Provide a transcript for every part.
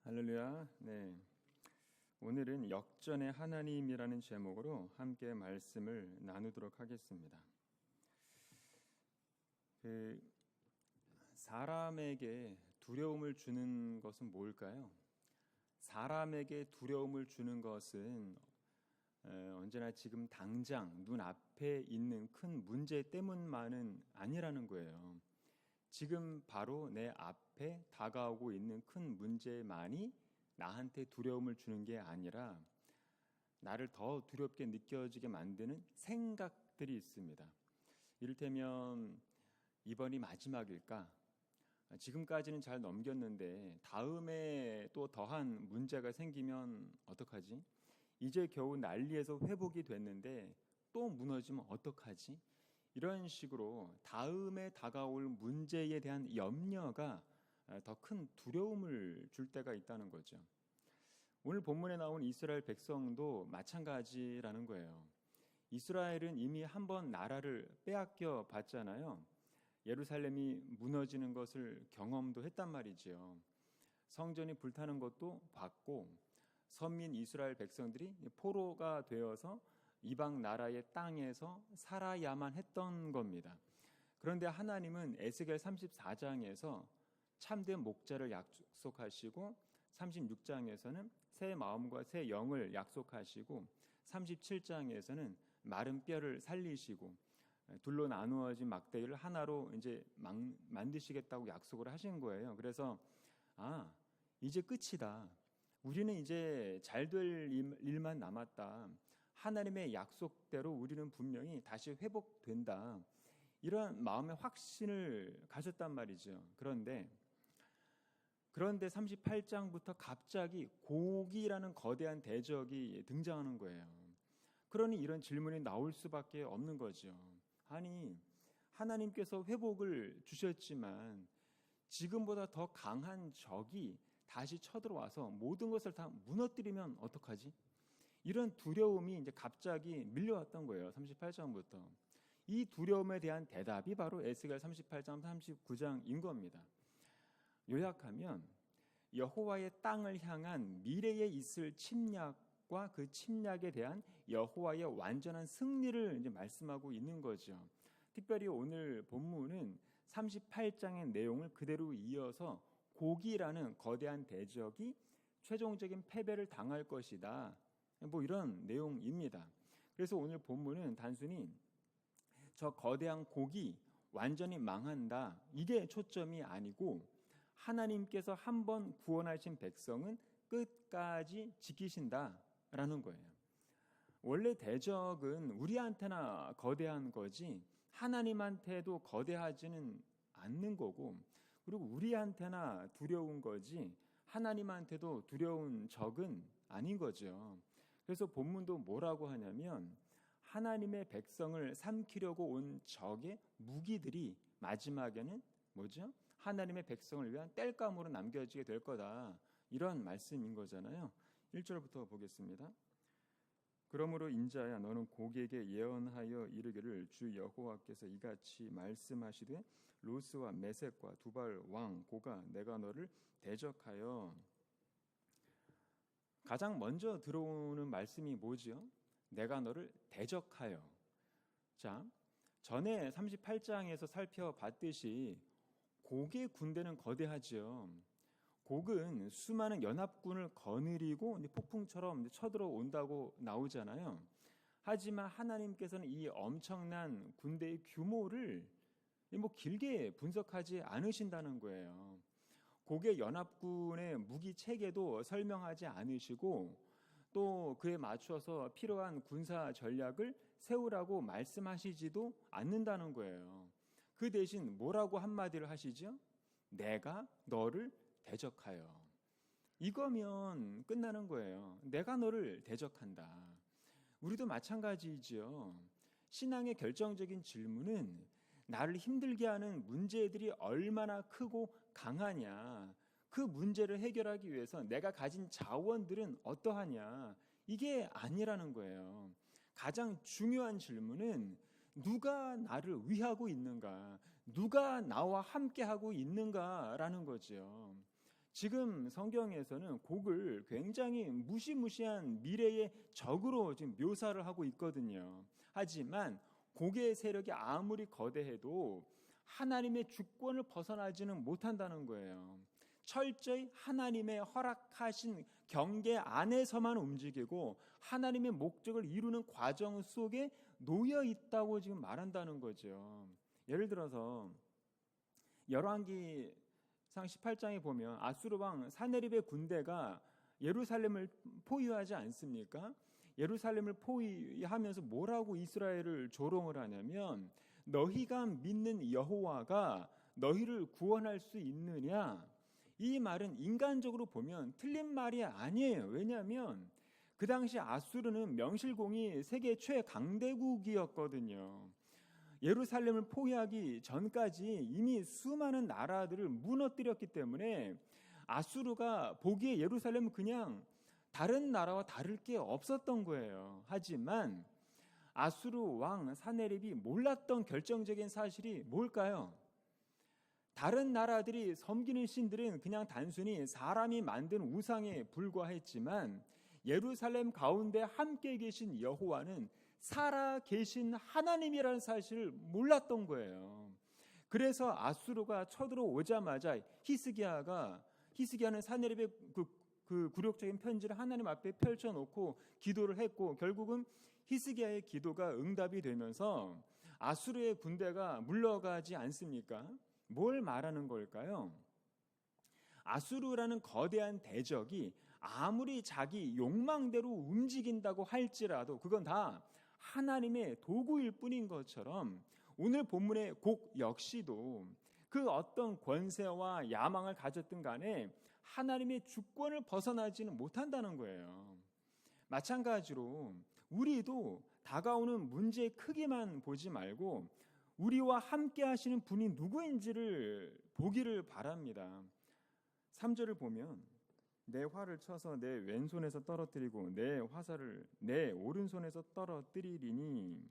할렐루야. 네. 오늘은 역전의 하나님이라는 제목으로 함께 말씀을 나누도록 하겠습니다. 사람에게 두려움을 주는 것은 뭘까요? 사람에게 두려움을 주는 것은 언제나 지금 당장 눈앞에 있는 큰 문제 때문만은 아니라는 거예요. 지금 바로 내 앞에 다가오고 있는 큰 문제만이 나한테 두려움을 주는 게 아니라 나를 더 두렵게 느껴지게 만드는 생각들이 있습니다. 이를테면 이번이 마지막일까? 지금까지는 잘 넘겼는데 다음에 또 더한 문제가 생기면 어떡하지? 이제 겨우 난리에서 회복이 됐는데 또 무너지면 어떡하지? 이런 식으로 다음에 다가올 문제에 대한 염려가 더 큰 두려움을 줄 때가 있다는 거죠. 오늘 본문에 나온 이스라엘 백성도 마찬가지라는 거예요. 이스라엘은 이미 한번 나라를 빼앗겨 봤잖아요. 예루살렘이 무너지는 것을 경험도 했단 말이지요. 성전이 불타는 것도 봤고 선민 이스라엘 백성들이 포로가 되어서 이방 나라의 땅에서 살아야만 했던 겁니다. 그런데 하나님은 에스겔 34장에서 참된 목자를 약속하시고 36장에서는 새 마음과 새 영을 약속하시고 37장에서는 마른 뼈를 살리시고 둘로 나누어진 막대기를 하나로 이제 만드시겠다고 약속을 하신 거예요. 그래서 이제 끝이다. 우리는 이제 잘 될 일만 남았다. 하나님의 약속대로 우리는 분명히 다시 회복된다. 이런 마음의 확신을 가졌단 말이죠. 그런데 38장부터 갑자기 고기라는 거대한 대적이 등장하는 거예요. 그러니 이런 질문이 나올 수밖에 없는 거죠. 아니, 하나님께서 회복을 주셨지만 지금보다 더 강한 적이 다시 쳐들어와서 모든 것을 다 무너뜨리면 어떡하지? 이런 두려움이 이제 갑자기 밀려왔던 거예요. 38장부터. 이 두려움에 대한 대답이 바로 에스겔 38장, 39장인 겁니다. 요약하면 여호와의 땅을 향한 미래에 있을 침략과 그 침략에 대한 여호와의 완전한 승리를 이제 말씀하고 있는 거죠. 특별히 오늘 본문은 38장의 내용을 그대로 이어서 고기라는 거대한 대적이 최종적인 패배를 당할 것이다. 이런 내용입니다. 그래서 오늘 본문은 단순히 저 거대한 고기 완전히 망한다. 이게 초점이 아니고 하나님께서 한번 구원하신 백성은 끝까지 지키신다라는 거예요. 원래 대적은 우리한테나 거대한 거지 하나님한테도 거대하지는 않는 거고, 그리고 우리한테나 두려운 거지 하나님한테도 두려운 적은 아닌 거죠. 그래서 본문도 뭐라고 하냐면 하나님의 백성을 삼키려고 온 적의 무기들이 마지막에는 뭐죠? 하나님의 백성을 위한 땔감으로 남겨지게 될 거다. 이런 말씀인 거잖아요. 1절부터 보겠습니다. 그러므로 인자야 너는 고기에게 예언하여 이르기를 주 여호와께서 이같이 말씀하시되 로스와 메섹과 두발 왕 고가 내가 너를 대적하여. 가장 먼저 들어오는 말씀이 뭐지요? 내가 너를 대적하여. 자, 전에 38장에서 살펴봤듯이 곡의 군대는 거대하죠. 곡은 수많은 연합군을 거느리고 폭풍처럼 쳐들어온다고 나오잖아요. 하지만 하나님께서는 이 엄청난 군대의 규모를 길게 분석하지 않으신다는 거예요. 곡의 연합군의 무기 체계도 설명하지 않으시고 또 그에 맞춰서 필요한 군사 전략을 세우라고 말씀하시지도 않는다는 거예요. 그 대신 뭐라고 한마디를 하시죠? 내가 너를 대적하여. 이거면 끝나는 거예요. 내가 너를 대적한다. 우리도 마찬가지죠. 신앙의 결정적인 질문은 나를 힘들게 하는 문제들이 얼마나 크고 강하냐, 그 문제를 해결하기 위해서 내가 가진 자원들은 어떠하냐, 이게 아니라는 거예요. 가장 중요한 질문은 누가 나를 위하고 있는가, 누가 나와 함께하고 있는가라는 거죠. 지금 성경에서는 곡을 굉장히 무시무시한 미래의 적으로 지금 묘사를 하고 있거든요. 하지만 곡의 세력이 아무리 거대해도 하나님의 주권을 벗어나지는 못한다는 거예요. 철저히 하나님의 허락하신 경계 안에서만 움직이고 하나님의 목적을 이루는 과정 속에 놓여 있다고 지금 말한다는 거죠. 예를 들어서 열왕기상 18장에 보면 아수르 왕 사네립의 군대가 예루살렘을 포위하지 않습니까? 예루살렘을 포위하면서 뭐라고 이스라엘을 조롱을 하냐면 너희가 믿는 여호와가 너희를 구원할 수 있느냐? 이 말은 인간적으로 보면 틀린 말이 아니에요. 왜냐하면 그 당시 아수르는 명실공히 세계 최강대국이었거든요. 예루살렘을 포위하기 전까지 이미 수많은 나라들을 무너뜨렸기 때문에 아수르가 보기에 예루살렘은 그냥 다른 나라와 다를 게 없었던 거예요. 하지만 아수르 왕 사네립이 몰랐던 결정적인 사실이 뭘까요? 다른 나라들이 섬기는 신들은 그냥 단순히 사람이 만든 우상에 불과했지만 예루살렘 가운데 함께 계신 여호와는 살아 계신 하나님이라는 사실을 몰랐던 거예요. 그래서 아수르가 쳐들어오자마자 히스기야는 사네립의 그 굴욕적인 편지를 하나님 앞에 펼쳐놓고 기도를 했고 결국은 히스기야의 기도가 응답이 되면서 아수르의 군대가 물러가지 않습니까? 뭘 말하는 걸까요? 아수르라는 거대한 대적이 아무리 자기 욕망대로 움직인다고 할지라도 그건 다 하나님의 도구일 뿐인 것처럼 오늘 본문의 곡 역시도 그 어떤 권세와 야망을 가졌든 간에 하나님의 주권을 벗어나지는 못한다는 거예요. 마찬가지로 우리도 다가오는 문제의 크기만 보지 말고 우리와 함께 하시는 분이 누구인지를 보기를 바랍니다. 3절을 보면 내 활을 쳐서 내 왼손에서 떨어뜨리고 내 화살을 내 오른손에서 떨어뜨리리니.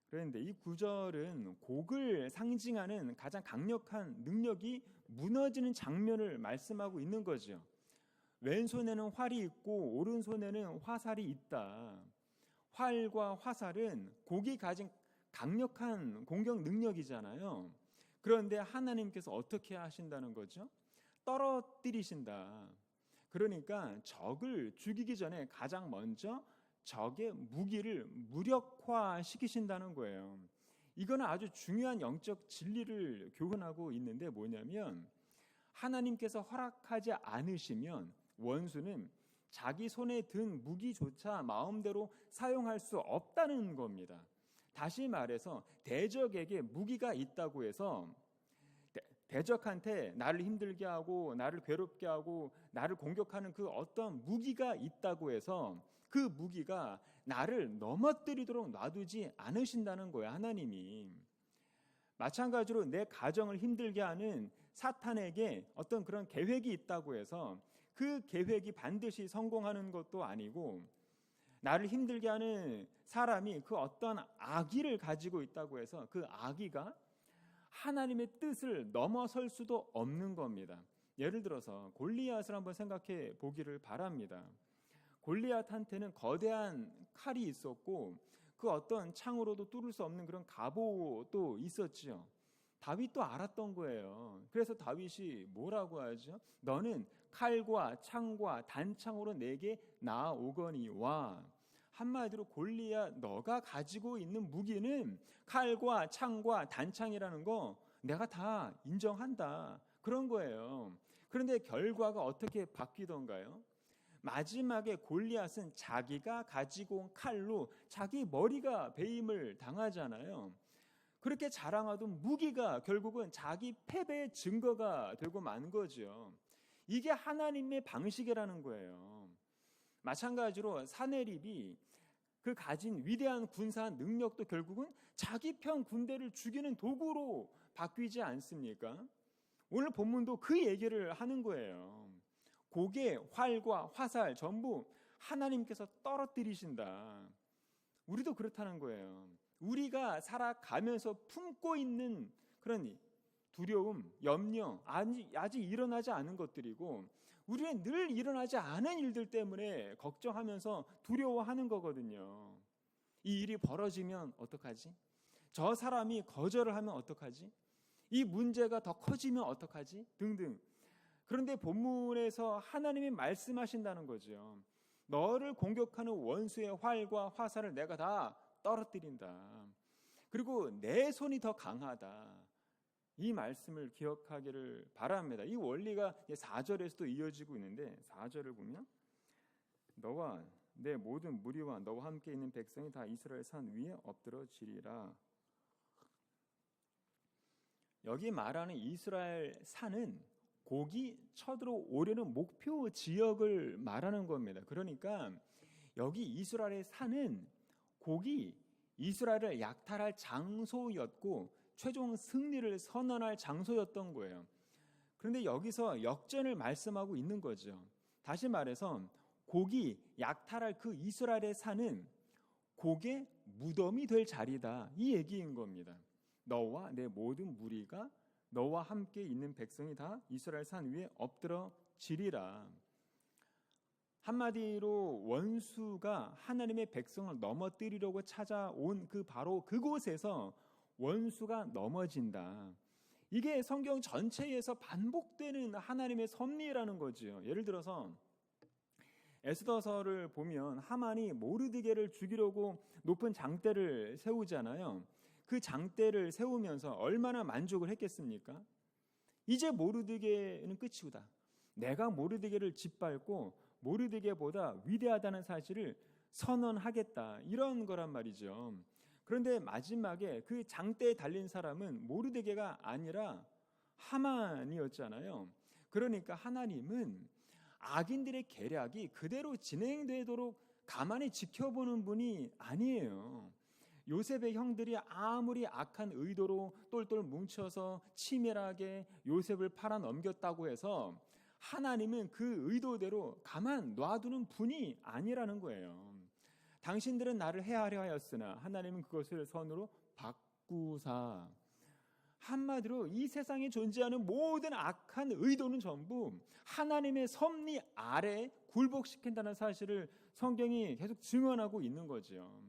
그런데 이 구절은 곡을 상징하는 가장 강력한 능력이 무너지는 장면을 말씀하고 있는 거죠. 왼손에는 활이 있고 오른손에는 화살이 있다. 활과 화살은 곡이 가진 강력한 공격 능력이잖아요. 그런데 하나님께서 어떻게 하신다는 거죠? 떨어뜨리신다. 그러니까 적을 죽이기 전에 가장 먼저 적의 무기를 무력화시키신다는 거예요. 이거는 아주 중요한 영적 진리를 교훈하고 있는데 뭐냐면 하나님께서 허락하지 않으시면 원수는 자기 손에 든 무기조차 마음대로 사용할 수 없다는 겁니다. 다시 말해서 대적에게 무기가 있다고 해서 대적한테 나를 힘들게 하고 나를 괴롭게 하고 나를 공격하는 그 어떤 무기가 있다고 해서 그 무기가 나를 넘어뜨리도록 놔두지 않으신다는 거예요. 하나님이. 마찬가지로 내 가정을 힘들게 하는 사탄에게 어떤 그런 계획이 있다고 해서 그 계획이 반드시 성공하는 것도 아니고 나를 힘들게 하는 사람이 그 어떤 악의를 가지고 있다고 해서 그 악의가 하나님의 뜻을 넘어설 수도 없는 겁니다. 예를 들어서 골리앗을 한번 생각해 보기를 바랍니다. 골리앗한테는 거대한 칼이 있었고 그 어떤 창으로도 뚫을 수 없는 그런 갑옷도 있었지요. 다윗도 알았던 거예요. 그래서 다윗이 뭐라고 하죠? 너는 칼과 창과 단창으로 내게 나아오거니와. 한마디로 골리앗 너가 가지고 있는 무기는 칼과 창과 단창이라는 거 내가 다 인정한다. 그런 거예요. 그런데 결과가 어떻게 바뀌던가요? 마지막에 골리앗은 자기가 가지고 온 칼로 자기 머리가 베임을 당하잖아요. 그렇게 자랑하던 무기가 결국은 자기 패배의 증거가 되고 만 거죠. 이게 하나님의 방식이라는 거예요. 마찬가지로 사네립이 그 가진 위대한 군사 능력도 결국은 자기 편 군대를 죽이는 도구로 바뀌지 않습니까? 오늘 본문도 그 얘기를 하는 거예요. 곡의 활과 화살 전부 하나님께서 떨어뜨리신다. 우리도 그렇다는 거예요. 우리가 살아가면서 품고 있는 그런 두려움, 염려, 아직 일어나지 않은 것들이고 우리는 늘 일어나지 않은 일들 때문에 걱정하면서 두려워하는 거거든요. 이 일이 벌어지면 어떡하지? 저 사람이 거절을 하면 어떡하지? 이 문제가 더 커지면 어떡하지? 등등. 그런데 본문에서 하나님이 말씀하신다는 거죠. 너를 공격하는 원수의 활과 화살을 내가 다 떨어뜨린다. 그리고 내 손이 더 강하다. 이 말씀을 기억하기를 바랍니다. 이 원리가 4절에서도 이어지고 있는데 4절을 보면 너와 내 모든 무리와 너와 함께 있는 백성이 다 이스라엘 산 위에 엎드러지리라. 여기 말하는 이스라엘 산은 곡이 쳐들어오려는 목표 지역을 말하는 겁니다. 그러니까 여기 이스라엘의 산은 곡이 이스라엘을 약탈할 장소였고 최종 승리를 선언할 장소였던 거예요. 그런데 여기서 역전을 말씀하고 있는 거죠. 다시 말해서 곡이 약탈할 그 이스라엘의 산은 곡의 무덤이 될 자리다. 이 얘기인 겁니다. 너와 내 모든 무리가 너와 함께 있는 백성이 다 이스라엘 산 위에 엎드러지리라. 한마디로 원수가 하나님의 백성을 넘어뜨리려고 찾아온 바로 그곳에서 원수가 넘어진다. 이게 성경 전체에서 반복되는 하나님의 섭리라는 거죠. 예를 들어서 에스더서를 보면 하만이 모르드게를 죽이려고 높은 장대를 세우잖아요. 그 장대를 세우면서 얼마나 만족을 했겠습니까? 이제 모르드게는 끝이다. 내가 모르드게를 짓밟고 모르드게보다 위대하다는 사실을 선언하겠다. 이런 거란 말이죠. 그런데 마지막에 그 장대에 달린 사람은 모르드게가 아니라 하만이었잖아요. 그러니까 하나님은 악인들의 계략이 그대로 진행되도록 가만히 지켜보는 분이 아니에요. 요셉의 형들이 아무리 악한 의도로 똘똘 뭉쳐서 치밀하게 요셉을 팔아넘겼다고 해서 하나님은 그 의도대로 가만 놔두는 분이 아니라는 거예요. 당신들은 나를 해하려 하였으나 하나님은 그것을 선으로 바꾸사. 한마디로 이 세상에 존재하는 모든 악한 의도는 전부 하나님의 섭리 아래 굴복시킨다는 사실을 성경이 계속 증언하고 있는 거죠.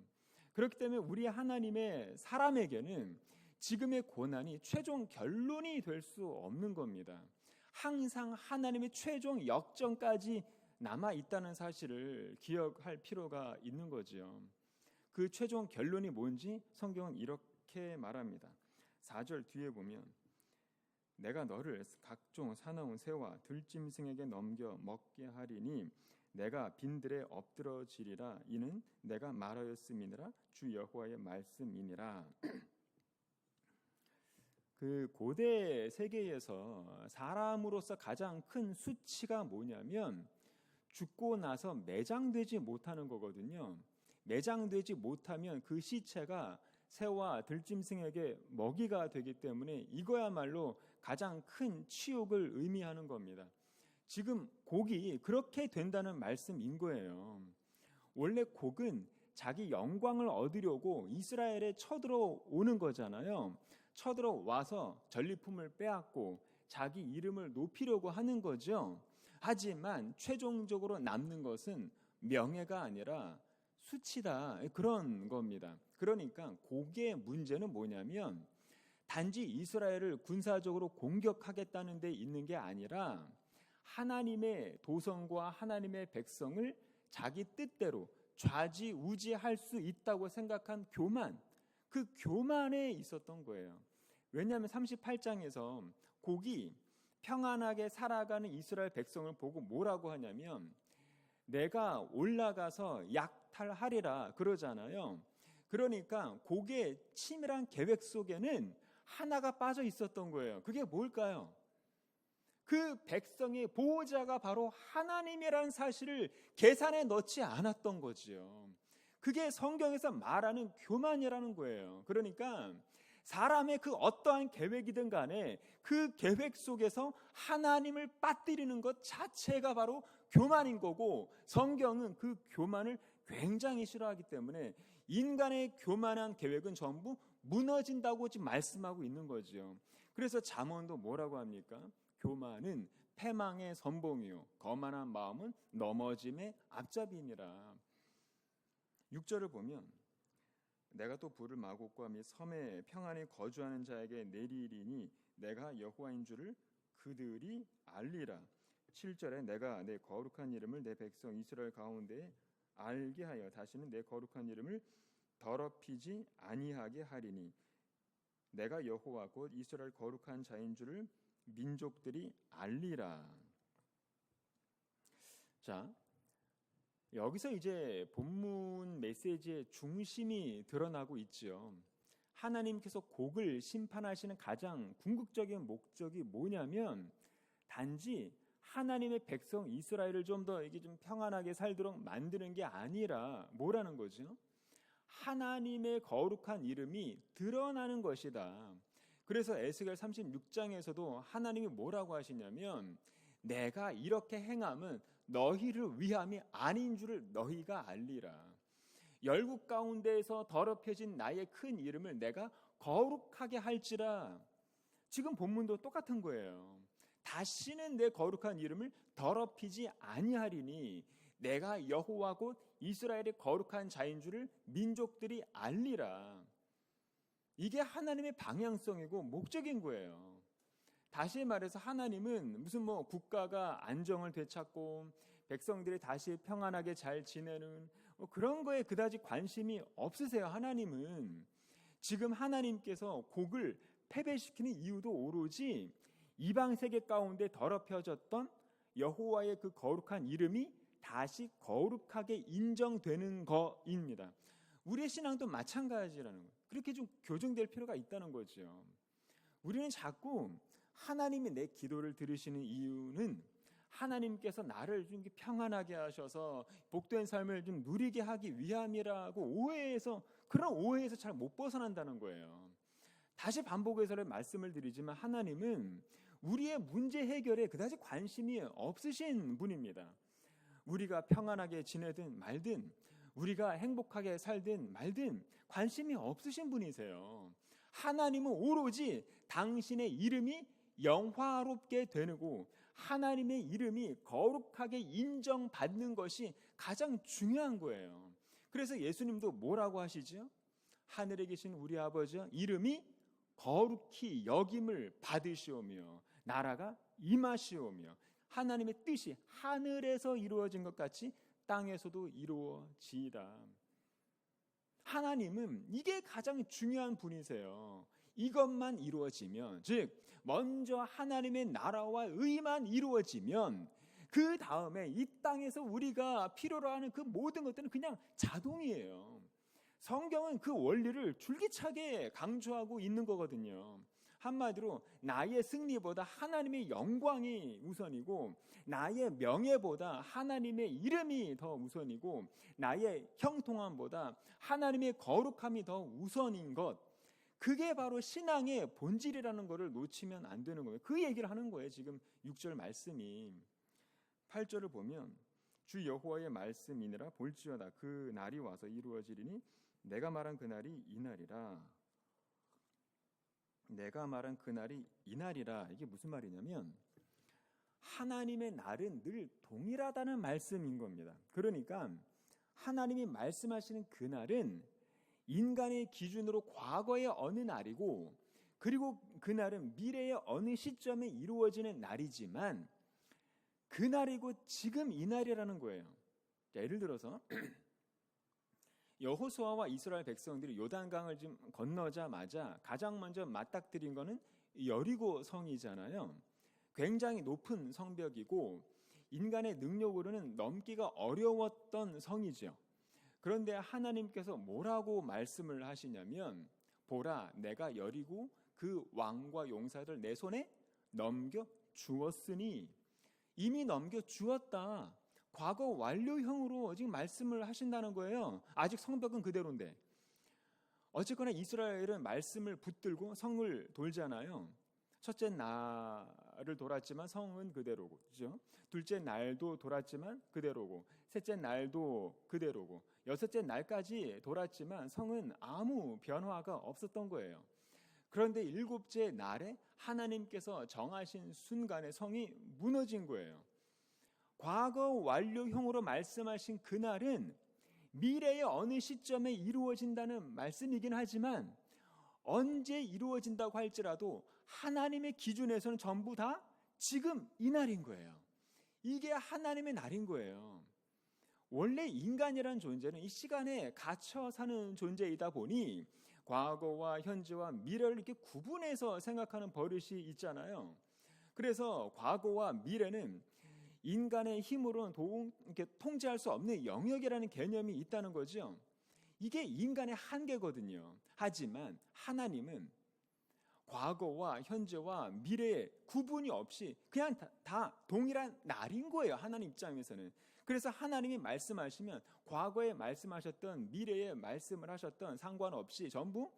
그렇기 때문에 우리 하나님의 사람에게는 지금의 고난이 최종 결론이 될 수 없는 겁니다. 항상 하나님의 최종 역전까지 남아 있다는 사실을 기억할 필요가 있는 거지요. 그 최종 결론이 뭔지 성경은 이렇게 말합니다. 4절 뒤에 보면 내가 너를 각종 사나운 새와 들짐승에게 넘겨 먹게 하리니 내가 빈들에 엎드러지리라. 이는 내가 말하였음이니라. 주 여호와의 말씀이니라. 그 고대 세계에서 사람으로서 가장 큰 수치가 뭐냐면 죽고 나서 매장되지 못하는 거거든요. 매장되지 못하면 그 시체가 새와 들짐승에게 먹이가 되기 때문에 이거야말로 가장 큰 치욕을 의미하는 겁니다. 지금 곡이 그렇게 된다는 말씀인 거예요. 원래 곡은 자기 영광을 얻으려고 이스라엘에 쳐들어오는 거잖아요. 쳐들어와서 전리품을 빼앗고 자기 이름을 높이려고 하는 거죠. 하지만 최종적으로 남는 것은 명예가 아니라 수치다. 그런 겁니다. 그러니까 곡의 문제는 뭐냐면 단지 이스라엘을 군사적으로 공격하겠다는 데 있는 게 아니라 하나님의 도성과 하나님의 백성을 자기 뜻대로 좌지우지할 수 있다고 생각한 교만, 그 교만에 있었던 거예요. 왜냐하면 38장에서 곡이 평안하게 살아가는 이스라엘 백성을 보고 뭐라고 하냐면 내가 올라가서 약탈하리라 그러잖아요. 그러니까 곡의 치밀한 계획 속에는 하나가 빠져 있었던 거예요. 그게 뭘까요? 그 백성의 보호자가 바로 하나님이라는 사실을 계산에 넣지 않았던 거지요. 그게 성경에서 말하는 교만이라는 거예요. 그러니까 사람의 그 어떠한 계획이든 간에 그 계획 속에서 하나님을 빠뜨리는 것 자체가 바로 교만인 거고, 성경은 그 교만을 굉장히 싫어하기 때문에 인간의 교만한 계획은 전부 무너진다고 지금 말씀하고 있는 거죠. 그래서 잠언도 뭐라고 합니까? 교만은 패망의 선봉이요 거만한 마음은 넘어짐의 앞잡이니라. 6절을 보면 내가 또 불을 마곡과 및 섬에 평안히 거주하는 자에게 내리리니 내가 여호와인 줄을 그들이 알리라. 7절에 내가 내 거룩한 이름을 내 백성 이스라엘 가운데에 알게 하여 다시는 내 거룩한 이름을 더럽히지 아니하게 하리니 내가 여호와 곧 이스라엘 거룩한 자인 줄을 민족들이 알리라. 자, 여기서 이제 본문 메시지의 중심이 드러나고 있죠. 하나님께서 곡을 심판하시는 가장 궁극적인 목적이 뭐냐면 단지 하나님의 백성 이스라엘을 좀 더 이게 좀 평안하게 살도록 만드는 게 아니라 뭐라는 거죠? 하나님의 거룩한 이름이 드러나는 것이다. 그래서 에스겔 36장에서도 하나님이 뭐라고 하시냐면 내가 이렇게 행함은 너희를 위함이 아닌 줄을 너희가 알리라. 열국 가운데에서 더럽혀진 나의 큰 이름을 내가 거룩하게 할지라. 지금 본문도 똑같은 거예요. 다시는 내 거룩한 이름을 더럽히지 아니하리니 내가 여호와 곧 이스라엘의 거룩한 자인 줄을 민족들이 알리라. 이게 하나님의 방향성이고 목적인 거예요. 다시 말해서 하나님은 무슨 국가가 안정을 되찾고 백성들이 다시 평안하게 잘 지내는 그런 거에 그다지 관심이 없으세요. 하나님은 지금 하나님께서 곡을 패배시키는 이유도 오로지 이방 세계 가운데 더럽혀졌던 여호와의 그 거룩한 이름이 다시 거룩하게 인정되는 것입니다. 우리의 신앙도 마찬가지라는 거예요. 그렇게 좀 교정될 필요가 있다는 거죠. 우리는 자꾸 하나님이 내 기도를 들으시는 이유는 하나님께서 나를 좀 평안하게 하셔서 복된 삶을 좀 누리게 하기 위함이라고 그런 오해에서 잘 못 벗어난다는 거예요. 다시 반복해서 말씀을 드리지만 하나님은 우리의 문제 해결에 그다지 관심이 없으신 분입니다. 우리가 평안하게 지내든 말든 우리가 행복하게 살든 말든 관심이 없으신 분이세요. 하나님은 오로지 당신의 이름이 영화롭게 되고 하나님의 이름이 거룩하게 인정받는 것이 가장 중요한 거예요. 그래서 예수님도 뭐라고 하시죠? 하늘에 계신 우리 아버지 이름이 거룩히 여김을 받으시오며 나라가 임하시오며 하나님의 뜻이 하늘에서 이루어진 것 같이 땅에서도 이루어지이다. 하나님은 이게 가장 중요한 분이세요. 이것만 이루어지면, 즉 먼저 하나님의 나라와 의만 이루어지면 그 다음에 이 땅에서 우리가 필요로 하는 그 모든 것들은 그냥 자동이에요. 성경은 그 원리를 줄기차게 강조하고 있는 거거든요. 한마디로 나의 승리보다 하나님의 영광이 우선이고 나의 명예보다 하나님의 이름이 더 우선이고 나의 형통함보다 하나님의 거룩함이 더 우선인 것, 그게 바로 신앙의 본질이라는 것을 놓치면 안 되는 거예요. 그 얘기를 하는 거예요. 지금 6절 말씀이. 8절을 보면 주 여호와의 말씀이니라 볼지어다 그 날이 와서 이루어지리니 내가 말한 그날이 이날이라. 내가 말한 그날이 이날이라. 이게 무슨 말이냐면 하나님의 날은 늘 동일하다는 말씀인 겁니다. 그러니까 하나님이 말씀하시는 그날은 인간의 기준으로 과거의 어느 날이고 그리고 그날은 미래의 어느 시점에 이루어지는 날이지만 그날이고 지금 이날이라는 거예요. 자, 예를 들어서 여호수아와 이스라엘 백성들이 요단강을 좀 건너자마자 가장 먼저 맞닥뜨린 거는 여리고 성이잖아요. 굉장히 높은 성벽이고 인간의 능력으로는 넘기가 어려웠던 성이죠. 그런데 하나님께서 뭐라고 말씀을 하시냐면 보라 내가 여리고 그 왕과 용사들 내 손에 넘겨 주었으니, 이미 넘겨 주었다. 과거 완료형으로 지금 말씀을 하신다는 거예요. 아직 성벽은 그대로인데. 어쨌거나 이스라엘은 말씀을 붙들고 성을 돌잖아요. 첫째 날을 돌았지만 성은 그대로고, 그죠? 둘째 날도 돌았지만 그대로고, 셋째 날도 그대로고, 여섯째 날까지 돌았지만 성은 아무 변화가 없었던 거예요. 그런데 일곱째 날에 하나님께서 정하신 순간에 성이 무너진 거예요. 과거 완료형으로 말씀하신 그날은 미래의 어느 시점에 이루어진다는 말씀이긴 하지만 언제 이루어진다고 할지라도 하나님의 기준에서는 전부 다 지금 이 날인 거예요. 이게 하나님의 날인 거예요. 원래 인간이라는 존재는 이 시간에 갇혀 사는 존재이다 보니 과거와 현재와 미래를 이렇게 구분해서 생각하는 버릇이 있잖아요. 그래서 과거와 미래는 인간의 힘으로는 이렇게 통제할 수 없는 영역이라는 개념이 있다는 거죠. 이게 인간의 한계거든요. 하지만 하나님은 과거와 현재와 미래의 구분이 없이 그냥 다 동일한 날인 거예요. 하나님 입장에서는. 그래서 하나님이 말씀하시면 과거에 말씀하셨던 미래에 말씀을 하셨던 상관없이 전부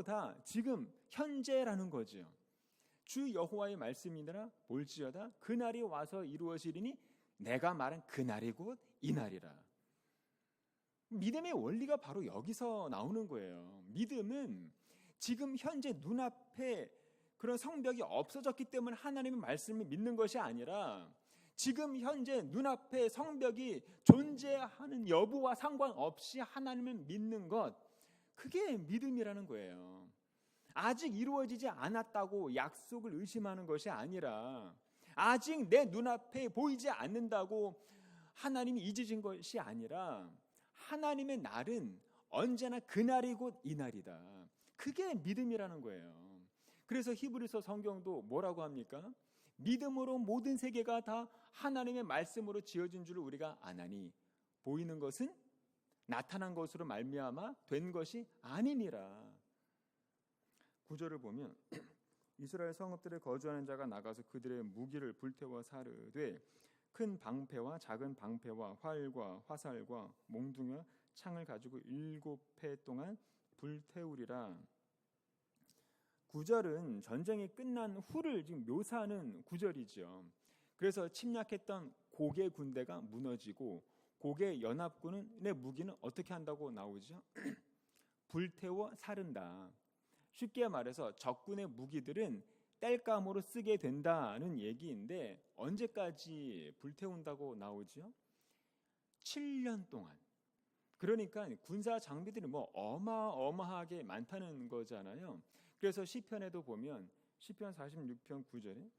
다 지금 현재라는 거죠. 주 여호와의 말씀이니라 볼지어다 그날이 와서 이루어지리니 내가 말한 그날이 곧 이날이라. 믿음의 원리가 바로 여기서 나오는 거예요. 믿음은 지금 현재 눈앞에 그런 성벽이 없어졌기 때문에 하나님의 말씀을 믿는 것이 아니라 지금 현재 눈앞에 성벽이 존재하는 여부와 상관없이 하나님을 믿는 것, 그게 믿음이라는 거예요. 아직 이루어지지 않았다고 약속을 의심하는 것이 아니라 아직 내 눈앞에 보이지 않는다고 하나님이 잊으신 것이 아니라 하나님의 날은 언제나 그날이 곧 이날이다. 그게 믿음이라는 거예요. 그래서 히브리서 성경도 뭐라고 합니까? 믿음으로 모든 세계가 다 하나님의 말씀으로 지어진 줄을 우리가 아나니 보이는 것은 나타난 것으로 말미암아 된 것이 아니니라. 9절을 보면 이스라엘 성읍들에 거주하는 자가 나가서 그들의 무기를 불태워 사르되 큰 방패와 작은 방패와 활과 화살과 몽둥이와 창을 가지고 7해 동안 불태우리라. 9절은 전쟁이 끝난 후를 지금 묘사하는 구절이죠. 그래서 침략했던 고개 군대가 무너지고 고개 연합군의 무기는 어떻게 한다고 나오죠? 불태워 사른다. 쉽게 말해서 적군의 무기들은 땔감으로 쓰게 된다는 얘기인데 언제까지 불태운다고 나오죠? 7년 동안. 그러니까 군사 장비들이 어마어마하게 많다는 거잖아요. 그래서 시편에도 보면 시편 46편 9절에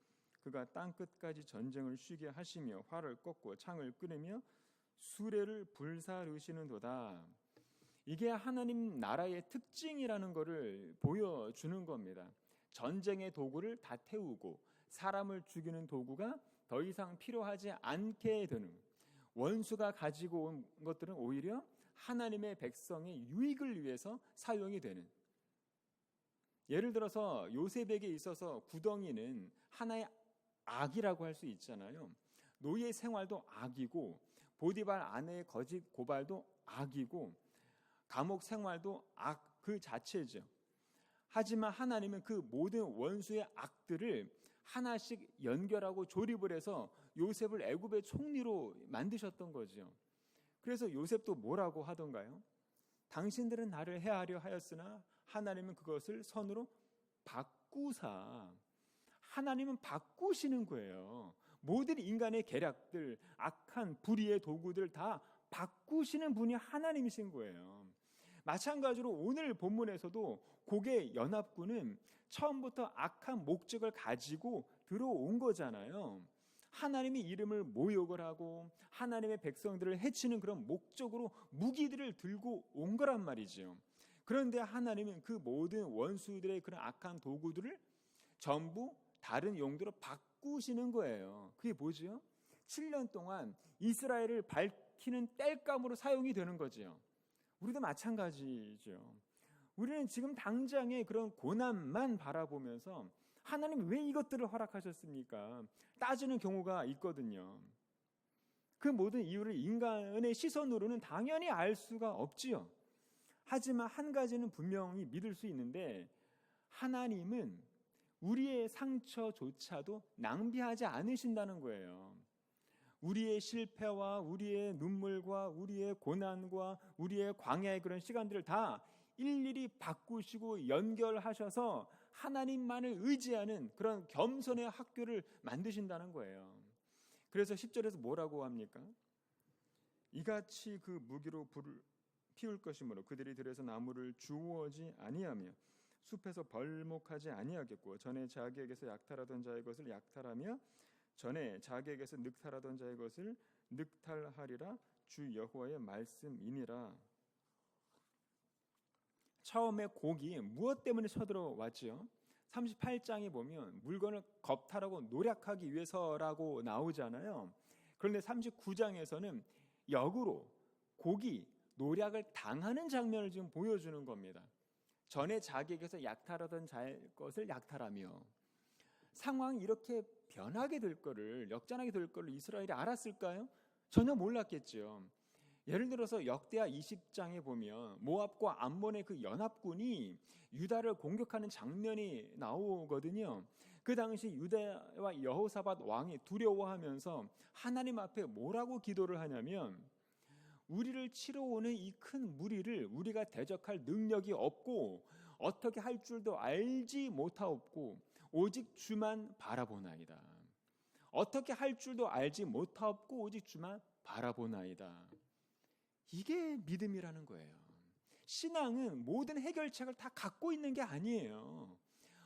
그가 땅끝까지 전쟁을 쉬게 하시며 활을 꺾고 창을 끊으며 수레를 불사르시는도다. 이게 하나님 나라의 특징이라는 것을 보여주는 겁니다. 전쟁의 도구를 다 태우고 사람을 죽이는 도구가 더 이상 필요하지 않게 되는, 원수가 가지고 온 것들은 오히려 하나님의 백성의 유익을 위해서 사용이 되는. 예를 들어서 요셉에게 있어서 구덩이는 하나의 악이라고 할 수 있잖아요. 노예 생활도 악이고 보디발 아내의 거짓 고발도 악이고 감옥 생활도 악 그 자체죠. 하지만 하나님은 그 모든 원수의 악들을 하나씩 연결하고 조립을 해서 요셉을 애굽의 총리로 만드셨던 거죠. 그래서 요셉도 뭐라고 하던가요? 당신들은 나를 해하려 하였으나 하나님은 그것을 선으로 바꾸사. 하나님은 바꾸시는 거예요. 모든 인간의 계략들, 악한 불의의 도구들 다 바꾸시는 분이 하나님이신 거예요. 마찬가지로 오늘 본문에서도 고개 연합군은 처음부터 악한 목적을 가지고 들어온 거잖아요. 하나님의 이름을 모욕을 하고 하나님의 백성들을 해치는 그런 목적으로 무기들을 들고 온 거란 말이죠. 그런데 하나님은 그 모든 원수들의 그런 악한 도구들을 전부 다른 용도로 바꾸시는 거예요. 그게 뭐죠? 7년 동안 이스라엘을 밝히는 땔감으로 사용이 되는 거죠. 우리도 마찬가지죠. 우리는 지금 당장의 그런 고난만 바라보면서 하나님 왜 이것들을 허락하셨습니까? 따지는 경우가 있거든요. 그 모든 이유를 인간의 시선으로는 당연히 알 수가 없지요. 하지만 한 가지는 분명히 믿을 수 있는데 하나님은 우리의 상처조차도 낭비하지 않으신다는 거예요. 우리의 실패와 우리의 눈물과 우리의 고난과 우리의 광야의 그런 시간들을 다 일일이 바꾸시고 연결하셔서 하나님만을 의지하는 그런 겸손의 학교를 만드신다는 거예요. 그래서 10절에서 뭐라고 합니까? 이같이 그 무기로 불을 피울 것이므로 그들이 들에서 나무를 주워지 아니하며 숲에서 벌목하지 아니하겠고 전에 자기에게서 약탈하던 자의 것을 약탈하며 전에 자기에게서 늑탈하던 자의 것을 늑탈하리라. 주 여호와의 말씀이니라. 처음에 곡이 무엇 때문에 쳐들어왔지요? 38장에 보면 물건을 겁탈하고 노략하기 위해서라고 나오잖아요. 그런데 39장에서는 역으로 곡이 노략을 당하는 장면을 지금 보여주는 겁니다. 전에 자기에게서 약탈하던 자의 것을 약탈하며. 상황이 이렇게 변하게 될 거를, 역전하게 될 거를 이스라엘이 알았을까요? 전혀 몰랐겠죠. 예를 들어서 역대하 20장에 보면 모압과 암몬의 그 연합군이 유다를 공격하는 장면이 나오거든요. 그 당시 유다와 여호사밧 왕이 두려워하면서 하나님 앞에 뭐라고 기도를 하냐면, 우리를 치러 오는 이 큰 무리를 우리가 대적할 능력이 없고 어떻게 할 줄도 알지 못하옵고 오직 주만 바라보나이다. 어떻게 할 줄도 알지 못하옵고 오직 주만 바라보나이다. 이게 믿음이라는 거예요. 신앙은 모든 해결책을 다 갖고 있는 게 아니에요.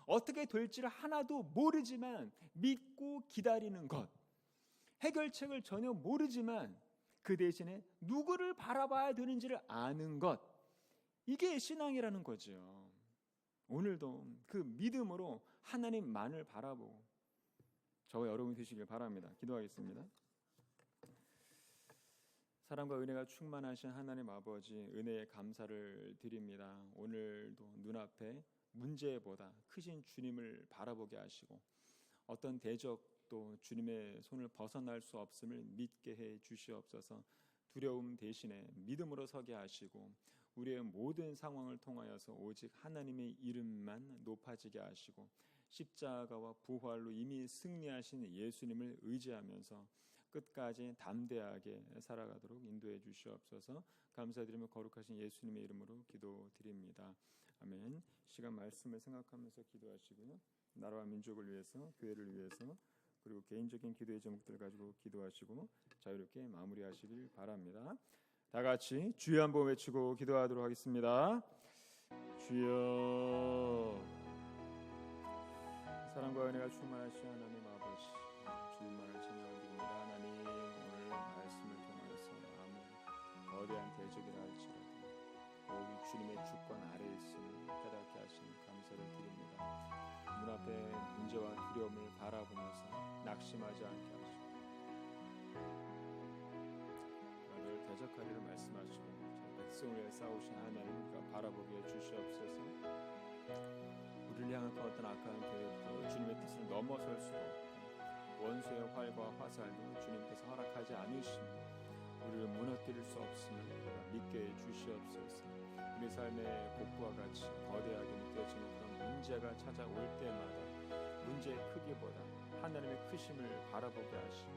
어떻게 될지를 하나도 모르지만 믿고 기다리는 것. 해결책을 전혀 모르지만 그 대신에 누구를 바라봐야 되는지를 아는 것. 이게 신앙이라는 거죠. 오늘도 그 믿음으로 하나님만을 바라보고 저와 여러분이 되시길 바랍니다. 기도하겠습니다. 사랑과 은혜가 충만하신 하나님 아버지, 은혜에 감사를 드립니다. 오늘도 눈앞에 문제보다 크신 주님을 바라보게 하시고 어떤 대적도 주님의 손을 벗어날 수 없음을 믿게 해 주시옵소서. 두려움 대신에 믿음으로 서게 하시고 우리의 모든 상황을 통하여서 오직 하나님의 이름만 높아지게 하시고 십자가와 부활로 이미 승리하신 예수님을 의지하면서 끝까지 담대하게 살아가도록 인도해 주시옵소서. 감사드리며 거룩하신 예수님의 이름으로 기도드립니다. 아멘. 시간 말씀을 생각하면서 기도하시고요. 나라와 민족을 위해서, 교회를 위해서, 그리고 개인적인 기도의 제목들 가지고 기도하시고 자유롭게 마무리하시길 바랍니다. 다 같이 주여 한번 외치고 기도하도록 하겠습니다. 주여. 사랑과 은혜가 충만하신 하나님 아버지, 주님만을 찬양드립니다. 하나님, 오늘 말씀을 통하여서 아무리 거대한 대적이라 할지라도 오직 주님의 주권 아래에 있음을 깨닫게 하시니 감사를 드립니다. 눈앞의 문제와 두려움을 바라보면서 낙심하지 않게 하시고 너를 대적하리라 말씀하시고 백성을 위해 싸우신 하나님과 바라보게 해주시옵소서. 우리를 향한 그 어떤 악한 계획도 주님의 뜻을 넘어설 수 없고 원수의 활과 화살도 주님께서 허락하지 않으시며 우리를 무너뜨릴 수 없음을 믿게 해 주시옵소서. 우리 삶의 복부와 같이 거대하게 느껴지는 그런 문제가 찾아올 때마다 문제의 크기보다 하나님의 크심을 바라보게 하시고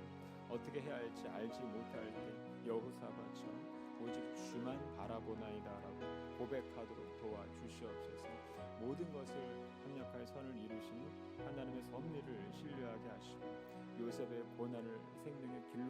어떻게 해야 할지 알지 못할 때 여호사밧처럼 오직 주만 바라보나이다라고 고백하도록 도와주시옵소서. 모든 것을 합력하여 선을 이루시는 하나님의 섭리를 신뢰하게 하시고 요셉의 고난을 생명의 길로